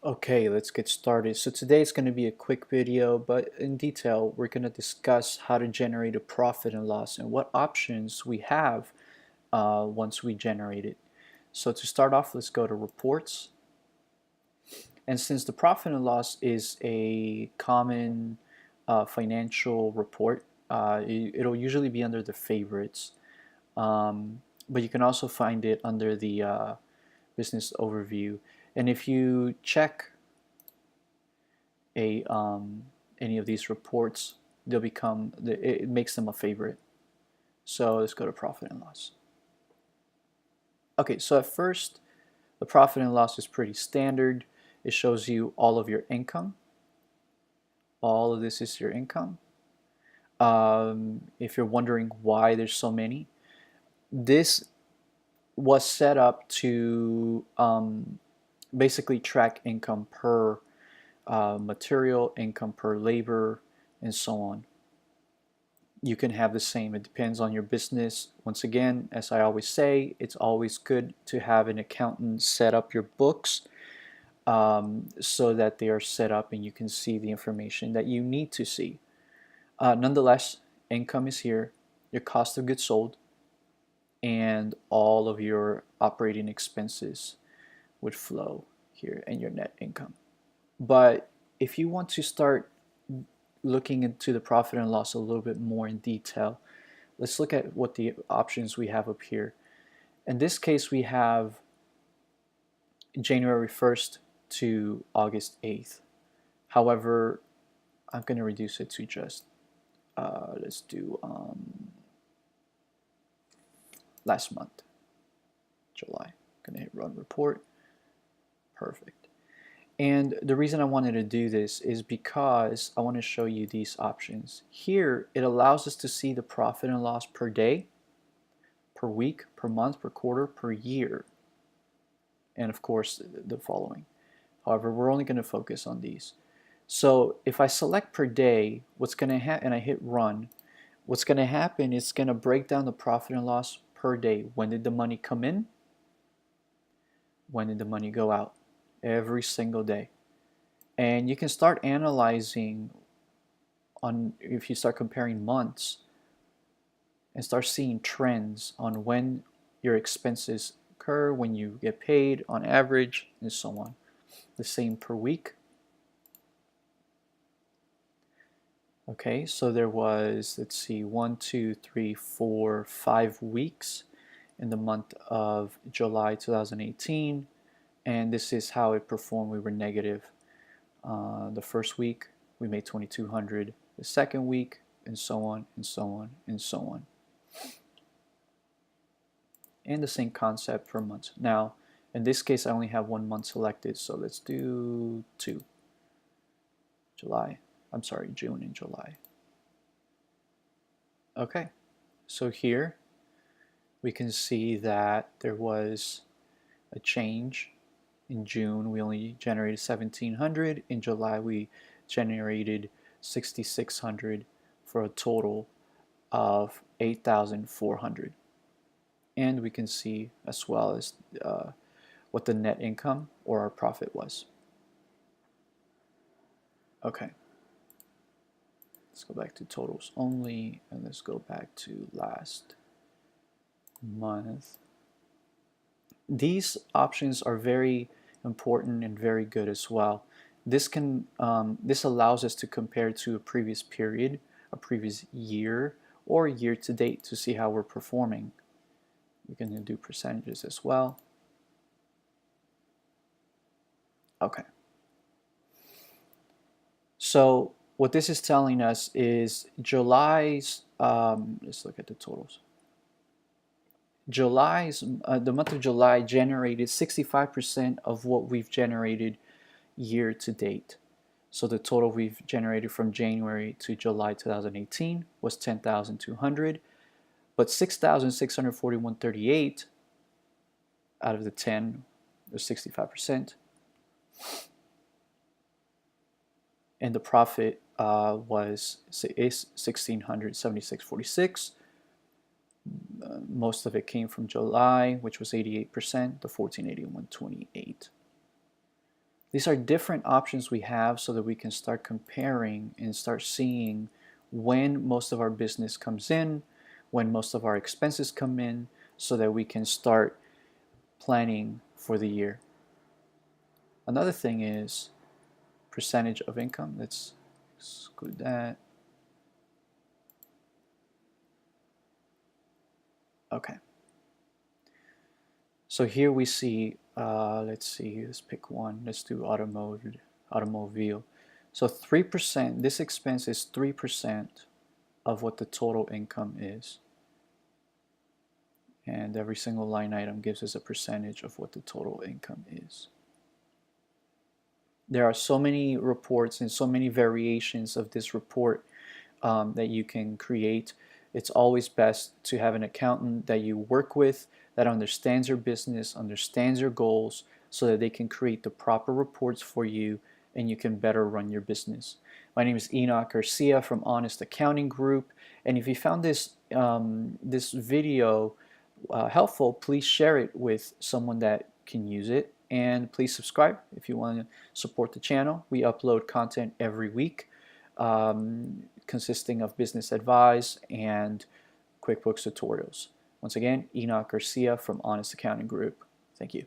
Okay, let's get started. So today it's going to be a quick video, but in detail, we're going to discuss how to generate a profit and loss and what options we have once we generate it. So to start off, let's go to reports. And since the profit and loss is a common financial report, it'll usually be under the favorites, but you can also find it under the business overview. And if you check a any of these reports, they'll become it makes them a favorite. So let's go to profit and loss. Okay, so at first, the profit and loss is pretty standard. It shows you all of your income. All of this is your income. If you're wondering why there's so many, this was set up to basically track income per material, income per labor, and so on. You can have the same. It depends on your business. Once again, as I always say, it's always good to have an accountant set up your books so that they are set up and you can see the information that you need to see. Nonetheless, income is here, your cost of goods sold, and all of your operating expenses would flow here and your net income. But if you want to start looking into the profit and loss a little bit more in detail, let's look at what the options we have up here. In this case, we have January 1st to August 8th. However, I'm going to reduce it to just, let's do last month, July. I'm going to hit run report. Perfect. And the reason I wanted to do this is because I want to show you these options. Here, it allows us to see the profit and loss per day, per week, per month, per quarter, per year, and of course the following. However, we're only going to focus on these. So if I select per day, what's going to happen, and I hit run, what's going to happen is it's going to break down the profit and loss per day. When did the money come in? When did the money go out? Every single day. And you can start analyzing on, if you start comparing months and start seeing trends on when your expenses occur, when you get paid on average, and so on. The same per week. Okay, so there was, let's see, 1, 2, 3, 4, 5 weeks in the month of July 2018, and this is how it performed. We were negative. The first week we made 2,200, the second week, and so on and so on and so on. And the same concept per month. Now in this case I only have 1 month selected, so let's do 2. June and July. Okay, so here we can see that there was a change. In June we only generated 1,700. In July we generated 6,600 for a total of 8,400. And we can see as well as what the net income or our profit was. Okay, let's go back to totals only, and let's go back to last month. These options are very important and very good as well. This allows us to compare to a previous period, a previous year, or year to date to see how we're performing. We can do percentages as well. Okay. So what this is telling us is July's, let's look at the totals. The month of July generated 65% of what we've generated year to date. So the total we've generated from January to July 2018 was 10,200, but 6,641.38 out of the 10 was 65%. And the profit was 1,676.46. Most of it came from July, which was 88%, the 1481.28. These are different options we have so that we can start comparing and start seeing when most of our business comes in, when most of our expenses come in, so that we can start planning for the year. Another thing is percentage of income. Let's exclude that. Okay. So here we see, let's pick one. Let's do automobile. So 3%, this expense is 3% of what the total income is. And every single line item gives us a percentage of what the total income is. There are so many reports and so many variations of this report that you can create. It's always best to have an accountant that you work with that understands your business, understands your goals, so that they can create the proper reports for you and you can better run your business. My name is Enoc Garcia from Honest Accounting Group, and if you found this video helpful, please share it with someone that can use it, and please subscribe if you want to support the channel. We upload content every week consisting of business advice and QuickBooks tutorials. Once again, Enoc Garcia from Honest Accounting Group. Thank you.